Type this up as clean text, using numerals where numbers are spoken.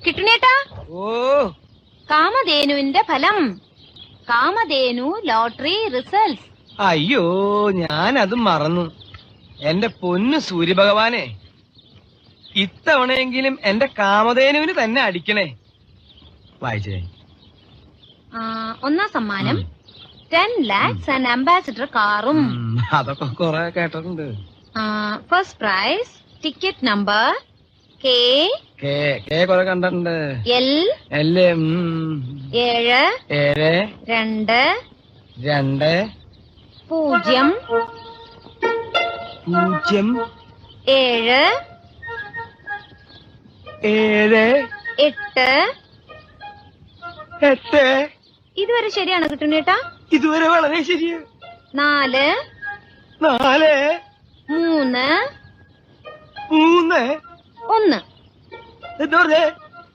കിട്ടുന്നേട്ടാ ഓ കാമധേനുവിന്റെ ഫലം. Kamadhenu lottery results. അയ്യോ ഞാനത് മറന്നു. എന്റെ പൊന്നു സൂര്യഭഗവാനെ, ഇത്തവണയെങ്കിലും എന്റെ കാമധേനുവിന് തന്നെ അടിക്കണേ. വായിച്ചേ. ഒന്നാം സമ്മാനം 10 lakhs ആൻഡ് അംബാസിഡർ കാറും. അതൊക്കെ കൊറേ കേട്ടിട്ടുണ്ട്. First prize ticket number K കൊറേ കണ്ടിട്ടുണ്ട്. എൽ 7 2 2 0 0 7 7 8. 8 ഇതുവരെ ശരിയാണോ കിട്ടുന്നേട്ടാ? ഇതുവരെ വളരെ ശരിയാ. 4 3 3 1 1. എന്താ പറഞ്ഞേ?